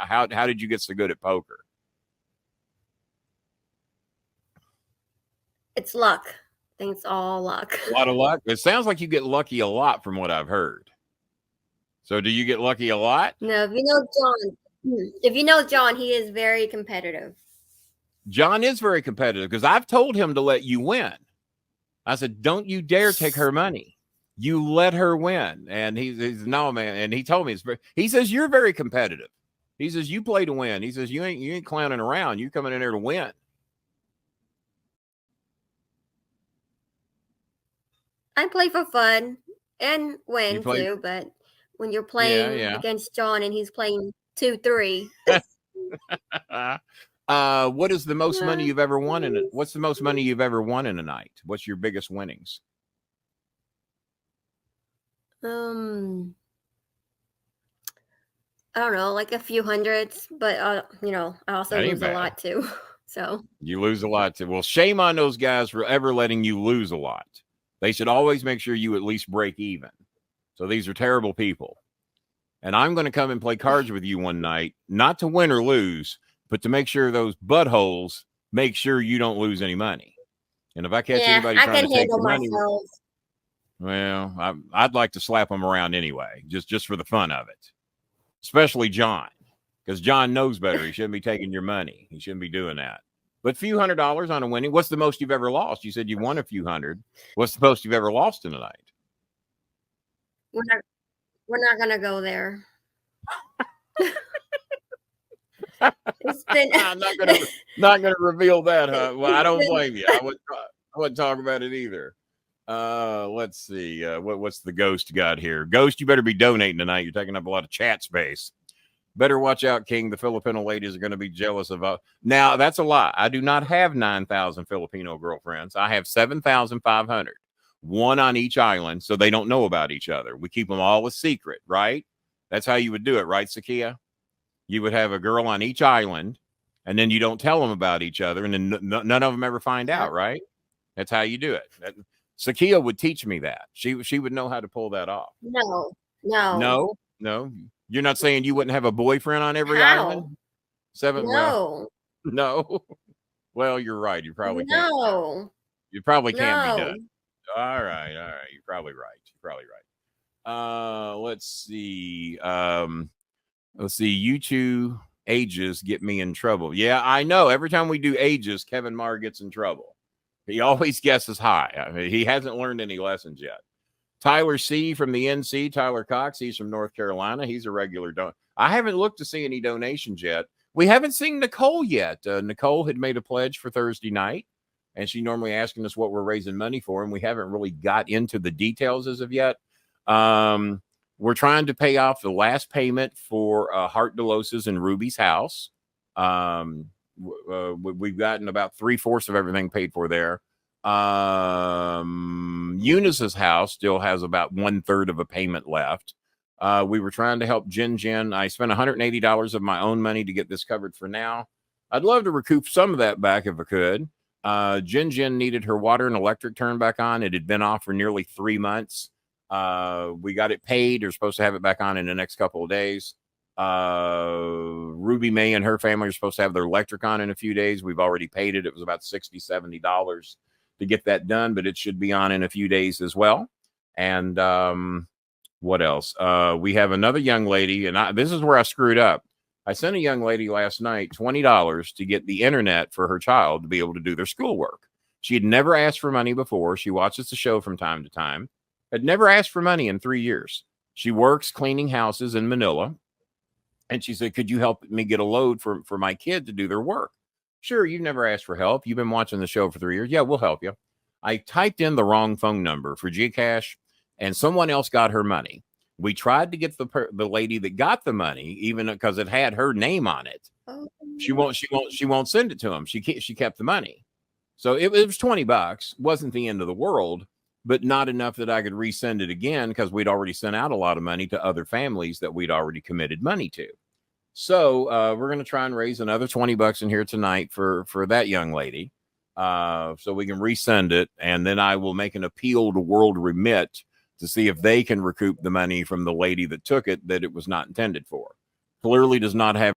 How did you get so good at poker? It's luck. I think it's all luck. A lot of luck. It sounds like you get lucky a lot from what I've heard. So do you get lucky a lot? No, if you know John, he is very competitive. John is very competitive because I've told him to let you win. I said, don't you dare take her money. You let her win. And he's no, man. And he told me, he says, you're very competitive. He says, you play to win. He says, you ain't clowning around. You coming in there to win. I play for fun and win too, but when you're playing against John and he's playing 2-3. What is the most money you've ever won in it? What's the most money you've ever won in a night? What's your biggest winnings? I don't know, like a few hundreds, but I also lose a lot too. So you lose a lot too. Well, shame on those guys for ever letting you lose a lot. They should always make sure you at least break even. So these are terrible people. And I'm going to come and play cards with you one night, not to win or lose, but to make sure those buttholes make sure you don't lose any money. And if I catch anybody trying to take the money, well, I'd like to slap them around anyway, just for the fun of it. Especially John, because John knows better. He shouldn't be taking your money. He shouldn't be doing that. But few $100s on a winning. What's the most you've ever lost? You said you won a few hundred. What's the most you've ever lost in a night? We're not gonna go there. I'm not gonna reveal that, huh? Well, I don't blame you. I wouldn't talk about it either. Let's see. What's the ghost got here? Ghost, you better be donating tonight. You're taking up a lot of chat space. Better watch out, King. The Filipino ladies are going to be jealous of us. Now, that's a lie. I do not have 9,000 Filipino girlfriends. I have 7,500, one on each island, so they don't know about each other. We keep them all a secret, right? That's how you would do it, right, SOKEYA? You would have a girl on each island, and then you don't tell them about each other, and then none of them ever find out, right? That's how you do it. SOKEYA would teach me that. She would know how to pull that off. No. You're not saying you wouldn't have a boyfriend on every island? No. No. Well, you're right. You probably can't. No. You probably can't be done. All right. You're probably right. Let's see. You two ages get me in trouble. Yeah, I know. Every time we do ages, Kevin Marr gets in trouble. He always guesses high. I mean, he hasn't learned any lessons yet. Tyler C. from the NC, Tyler Cox, he's from North Carolina. He's a regular donor. I haven't looked to see any donations yet. We haven't seen Nicole yet. Nicole had made a pledge for Thursday night, and she normally asking us what we're raising money for, and we haven't really got into the details as of yet. We're trying to pay off the last payment for Heart DeLos's in Ruby's house. We've gotten about 3/4 of everything paid for there. Eunice's house still has about 1/3 of a payment left. We were trying to help Jen. I spent $180 of my own money to get this covered for now. I'd love to recoup some of that back if I could. Jen needed her water and electric turned back on. It had been off for nearly 3 months. We got it paid. They're supposed to have it back on in the next couple of days. Ruby May and her family are supposed to have their electric on in a few days. We've already paid it. It was about $60, $70 to get that done, but it should be on in a few days as well. And what else? We have another young lady, and this is where I screwed up. I sent a young lady last night $20 to get the internet for her child to be able to do their schoolwork. She had never asked for money before. She watches the show from time to time. Had never asked for money in 3 years. She works cleaning houses in Manila. And she said, could you help me get a load for my kid to do their work? Sure, you've never asked for help. You've been watching the show for 3 years. Yeah, we'll help you. I typed in the wrong phone number for GCash, and someone else got her money. We tried to get the lady that got the money, even because it had her name on it. She won't send it to him. She kept the money. So it was $20. Wasn't the end of the world, but not enough that I could resend it again because we'd already sent out a lot of money to other families that we'd already committed money to. So we're going to try and raise another $20 in here tonight for that young lady, so we can resend it, and then I will make an appeal to World Remit to see if they can recoup the money from the lady that took it that it was not intended for. Clearly does not have